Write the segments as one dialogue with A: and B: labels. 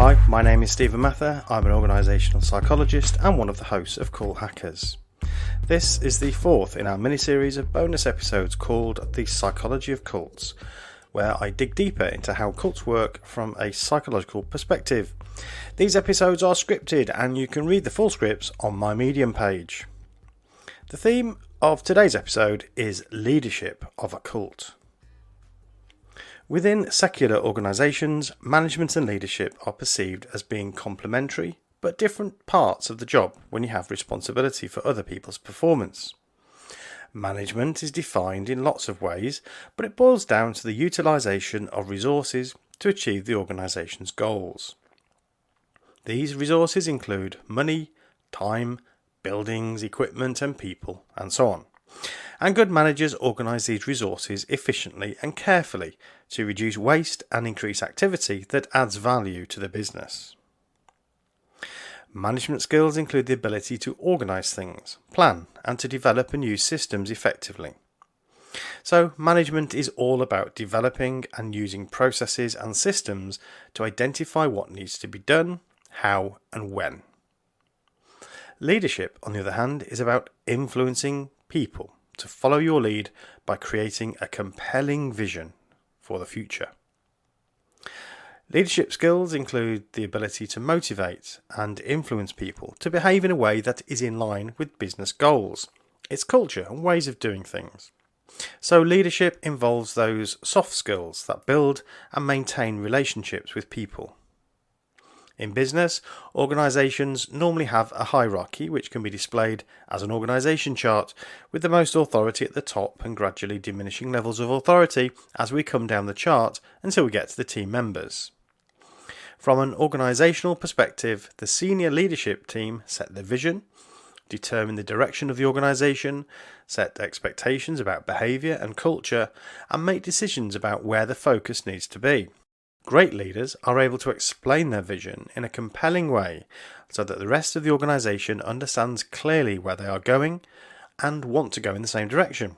A: Hi, my name is Stephen Mather. I'm an organisational psychologist and one of the hosts of Cult Hackers. This is the fourth in our mini-series of bonus episodes called The Psychology of Cults, where I dig deeper into how cults work from a psychological perspective. These episodes are scripted and you can read the full scripts on my Medium page. The theme of today's episode is leadership of a cult. Within secular organisations, management and leadership are perceived as being complementary but different parts of the job when you have responsibility for other people's performance. Management is defined in lots of ways, but it boils down to the utilisation of resources to achieve the organisation's goals. These resources include money, time, buildings, equipment and people, and so on. And good managers organise these resources efficiently and carefully to reduce waste and increase activity that adds value to the business. Management skills include the ability to organise things, plan, and to develop and use systems effectively. So, management is all about developing and using processes and systems to identify what needs to be done, how, and when. Leadership, on the other hand, is about influencing people to follow your lead by creating a compelling vision for the future. Leadership skills include the ability to motivate and influence people to behave in a way that is in line with business goals, its culture and ways of doing things. So leadership involves those soft skills that build and maintain relationships with people. In business, organisations normally have a hierarchy which can be displayed as an organisation chart, with the most authority at the top and gradually diminishing levels of authority as we come down the chart until we get to the team members. From an organisational perspective, the senior leadership team set the vision, determine the direction of the organisation, set expectations about behaviour and culture, and make decisions about where the focus needs to be. Great leaders are able to explain their vision in a compelling way so that the rest of the organisation understands clearly where they are going and want to go in the same direction.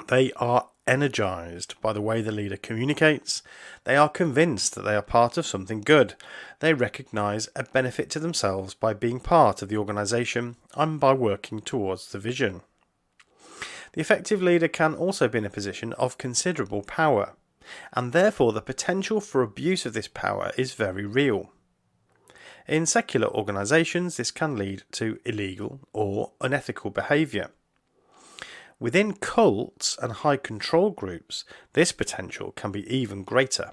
A: They are energised by the way the leader communicates. They are convinced that they are part of something good. They recognise a benefit to themselves by being part of the organisation and by working towards the vision. The effective leader can also be in a position of considerable power, and therefore the potential for abuse of this power is very real. In secular organisations, this can lead to illegal or unethical behaviour. Within cults and high control groups, this potential can be even greater.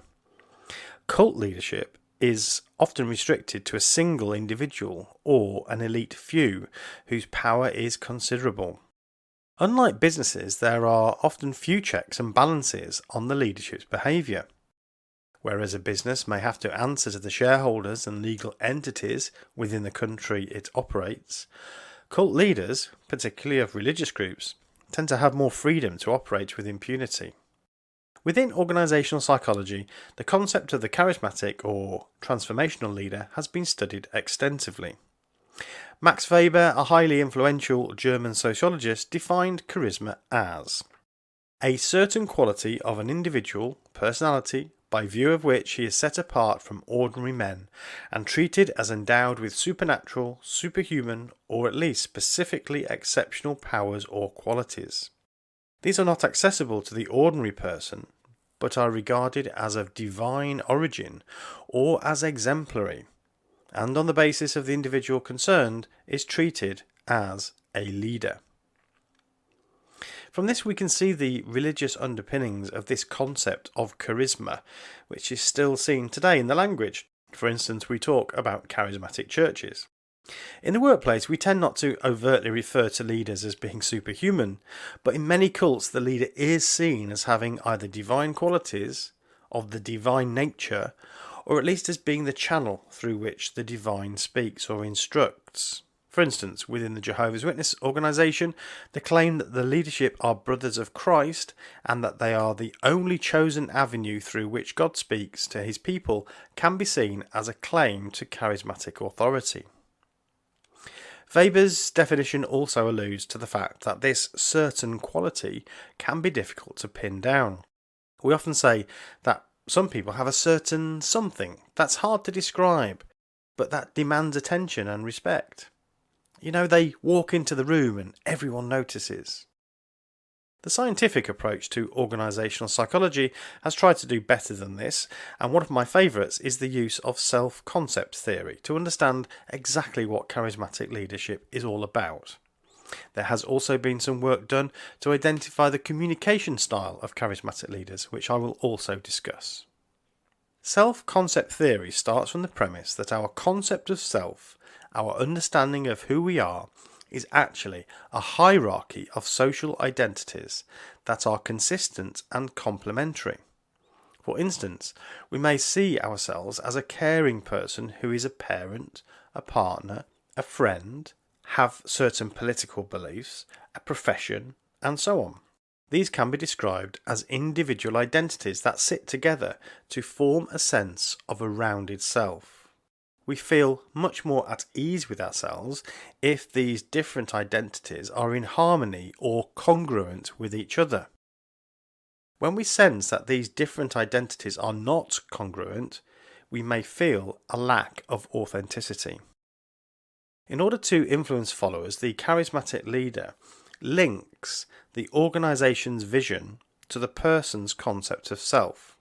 A: Cult leadership is often restricted to a single individual or an elite few whose power is considerable. Unlike businesses, there are often few checks and balances on the leadership's behaviour. Whereas a business may have to answer to the shareholders and legal entities within the country it operates, cult leaders, particularly of religious groups, tend to have more freedom to operate with impunity. Within organisational psychology, the concept of the charismatic or transformational leader has been studied extensively. Max Weber, a highly influential German sociologist, defined charisma as a certain quality of an individual personality by view of which he is set apart from ordinary men and treated as endowed with supernatural, superhuman, or at least specifically exceptional powers or qualities. These are not accessible to the ordinary person, but are regarded as of divine origin or as exemplary, and on the basis of the individual concerned is treated as a leader. From this we can see the religious underpinnings of this concept of charisma, which is still seen today in the language. For instance, we talk about charismatic churches. In the workplace, we tend not to overtly refer to leaders as being superhuman, but in many cults the leader is seen as having either divine qualities, of the divine nature, or at least as being the channel through which the divine speaks or instructs. For instance, within the Jehovah's Witness organisation, the claim that the leadership are brothers of Christ and that they are the only chosen avenue through which God speaks to his people can be seen as a claim to charismatic authority. Weber's definition also alludes to the fact that this certain quality can be difficult to pin down. We often say that Some people have a certain something that's hard to describe, but that demands attention and respect. They walk into the room and everyone notices. The scientific approach to organisational psychology has tried to do better than this, and one of my favourites is the use of self-concept theory to understand exactly what charismatic leadership is all about. There has also been some work done to identify the communication style of charismatic leaders, which I will also discuss. Self-concept theory starts from the premise that our concept of self, our understanding of who we are, is actually a hierarchy of social identities that are consistent and complementary. For instance, we may see ourselves as a caring person who is a parent, a partner, a friend, have certain political beliefs, a profession, and so on. These can be described as individual identities that sit together to form a sense of a rounded self. We feel much more at ease with ourselves if these different identities are in harmony or congruent with each other. When we sense that these different identities are not congruent, we may feel a lack of authenticity. In order to influence followers, the charismatic leader links the organisation's vision to the person's concept of self.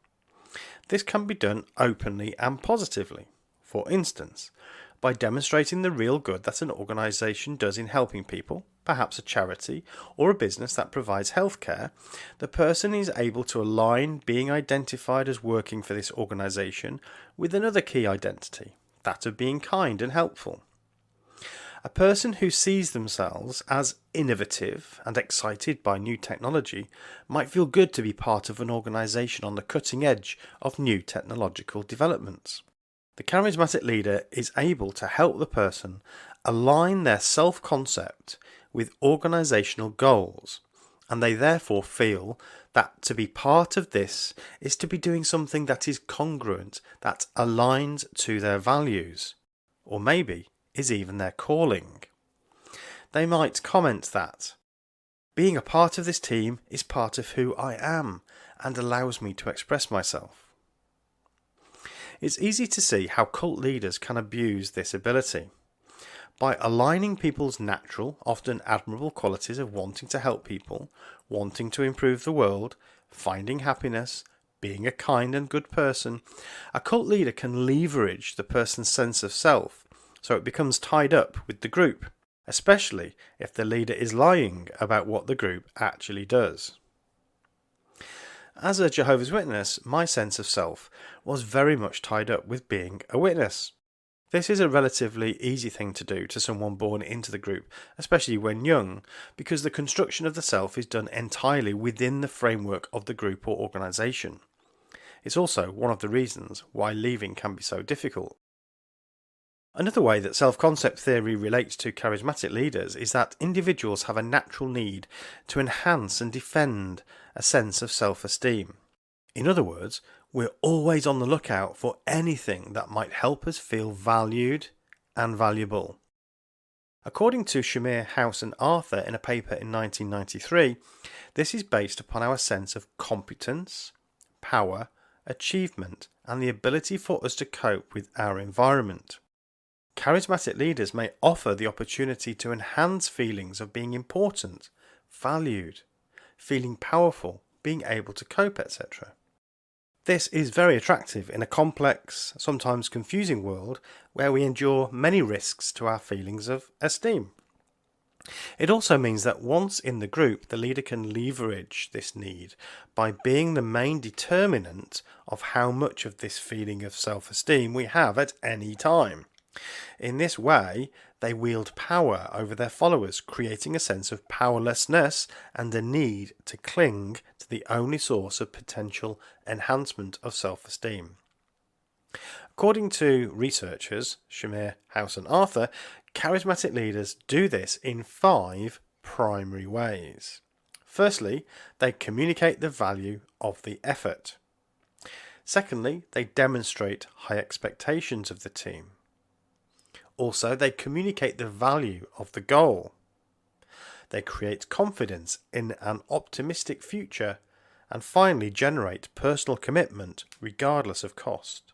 A: This can be done openly and positively. For instance, by demonstrating the real good that an organisation does in helping people, perhaps a charity or a business that provides healthcare, the person is able to align being identified as working for this organisation with another key identity, that of being kind and helpful. A person who sees themselves as innovative and excited by new technology might feel good to be part of an organisation on the cutting edge of new technological developments. The charismatic leader is able to help the person align their self-concept with organisational goals, and they therefore feel that to be part of this is to be doing something that is congruent, that aligns to their values, or maybe is even their calling. They might comment that being a part of this team is part of who I am and allows me to express myself. It's easy to see how cult leaders can abuse this ability. By aligning people's natural, often admirable qualities of wanting to help people, wanting to improve the world, finding happiness, being a kind and good person, a cult leader can leverage the person's sense of self so it becomes tied up with the group, especially if the leader is lying about what the group actually does. As a Jehovah's Witness, my sense of self was very much tied up with being a witness. This is a relatively easy thing to do to someone born into the group, especially when young, because the construction of the self is done entirely within the framework of the group or organisation. It's also one of the reasons why leaving can be so difficult. Another way that self-concept theory relates to charismatic leaders is that individuals have a natural need to enhance and defend a sense of self-esteem. In other words, we're always on the lookout for anything that might help us feel valued and valuable. According to Shamir, House and Arthur in a paper in 1993, this is based upon our sense of competence, power, achievement, and the ability for us to cope with our environment. Charismatic leaders may offer the opportunity to enhance feelings of being important, valued, feeling powerful, being able to cope, etc. This is very attractive in a complex, sometimes confusing world where we endure many risks to our feelings of esteem. It also means that once in the group, the leader can leverage this need by being the main determinant of how much of this feeling of self-esteem we have at any time. In this way, they wield power over their followers, creating a sense of powerlessness and a need to cling to the only source of potential enhancement of self-esteem. According to researchers Shamir, House and Arthur, charismatic leaders do this in 5 primary ways. Firstly, they communicate the value of the effort. Secondly, they demonstrate high expectations of the team. Also, they communicate the value of the goal. They create confidence in an optimistic future, and finally generate personal commitment regardless of cost.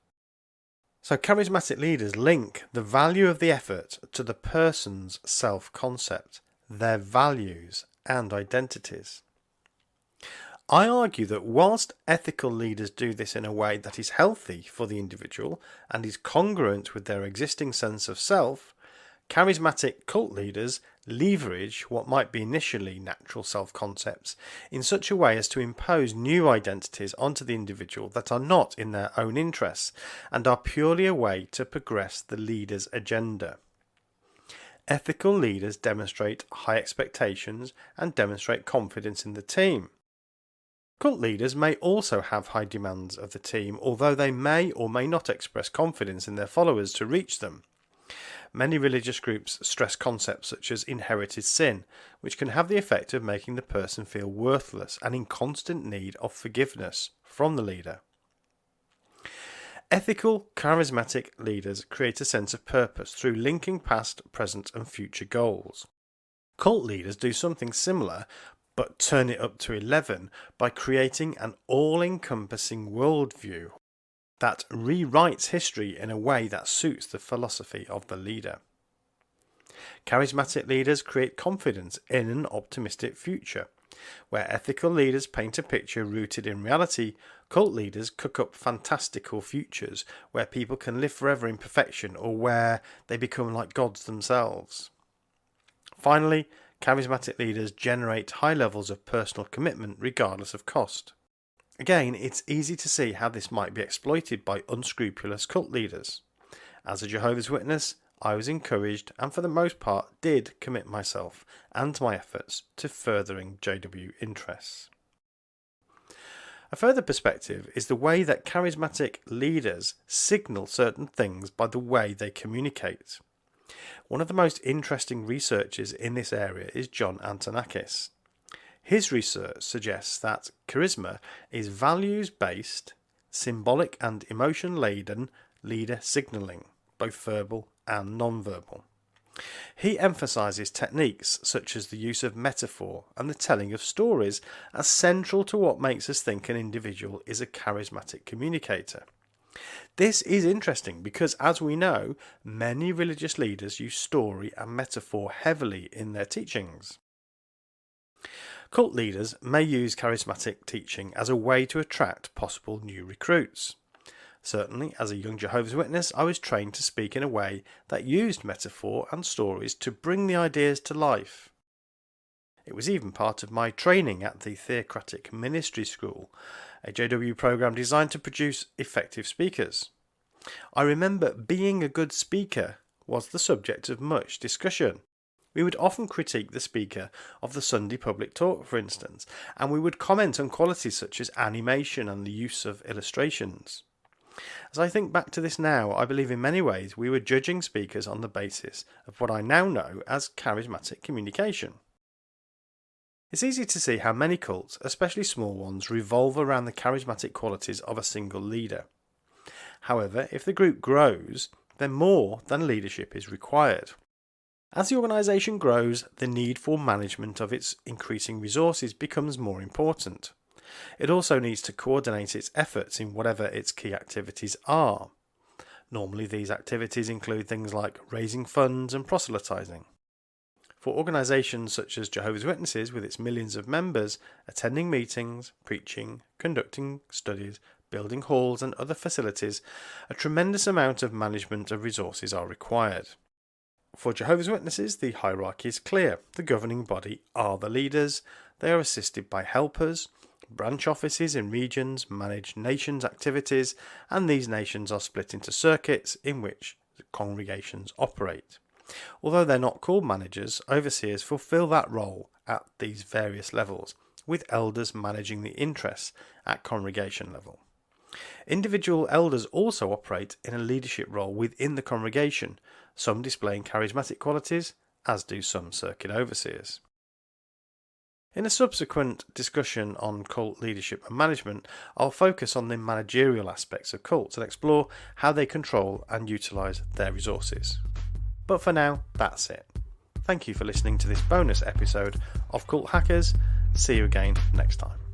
A: So charismatic leaders link the value of the effort to the person's self-concept, their values and identities. I argue that whilst ethical leaders do this in a way that is healthy for the individual and is congruent with their existing sense of self, charismatic cult leaders leverage what might be initially natural self-concepts in such a way as to impose new identities onto the individual that are not in their own interests and are purely a way to progress the leader's agenda. Ethical leaders demonstrate high expectations and demonstrate confidence in the team. Cult leaders may also have high demands of the team, although they may or may not express confidence in their followers to reach them. Many religious groups stress concepts such as inherited sin, which can have the effect of making the person feel worthless and in constant need of forgiveness from the leader. Ethical, charismatic leaders create a sense of purpose through linking past, present and future goals. Cult leaders do something similar, but turn it up to 11 by creating an all-encompassing worldview that rewrites history in a way that suits the philosophy of the leader. Charismatic leaders create confidence in an optimistic future. Where ethical leaders paint a picture rooted in reality, cult leaders cook up fantastical futures where people can live forever in perfection or where they become like gods themselves. Finally, charismatic leaders generate high levels of personal commitment regardless of cost. Again, it's easy to see how this might be exploited by unscrupulous cult leaders. As a Jehovah's Witness, I was encouraged and for the most part did commit myself and my efforts to furthering JW interests. A further perspective is the way that charismatic leaders signal certain things by the way they communicate. One of the most interesting researchers in this area is John Antonakis. His research suggests that charisma is values-based, symbolic and emotion-laden leader signalling, both verbal and non-verbal. He emphasises techniques such as the use of metaphor and the telling of stories as central to what makes us think an individual is a charismatic communicator. This is interesting because, as we know, many religious leaders use story and metaphor heavily in their teachings. Cult leaders may use charismatic teaching as a way to attract possible new recruits. Certainly, as a young Jehovah's Witness, I was trained to speak in a way that used metaphor and stories to bring the ideas to life. It was even part of my training at the Theocratic Ministry School, a JW program designed to produce effective speakers. I remember being a good speaker was the subject of much discussion. We would often critique the speaker of the Sunday public talk, for instance, and we would comment on qualities such as animation and the use of illustrations. As I think back to this now, I believe in many ways we were judging speakers on the basis of what I now know as charismatic communication. It's easy to see how many cults, especially small ones, revolve around the charismatic qualities of a single leader. However, if the group grows, then more than leadership is required. As the organisation grows, the need for management of its increasing resources becomes more important. It also needs to coordinate its efforts in whatever its key activities are. Normally these activities include things like raising funds and proselytising. For organisations such as Jehovah's Witnesses with its millions of members, attending meetings, preaching, conducting studies, building halls and other facilities, a tremendous amount of management of resources are required. For Jehovah's Witnesses, the hierarchy is clear. The governing body are the leaders. They are assisted by helpers. Branch offices in regions manage nations' activities, and these nations are split into circuits in which the congregations operate. Although they're not called managers, overseers fulfill that role at these various levels, with elders managing the interests at congregation level. Individual elders also operate in a leadership role within the congregation, some displaying charismatic qualities, as do some circuit overseers. In a subsequent discussion on cult leadership and management, I'll focus on the managerial aspects of cults and explore how they control and utilise their resources. But for now, that's it. Thank you for listening to this bonus episode of Cult Hackers. See you again next time.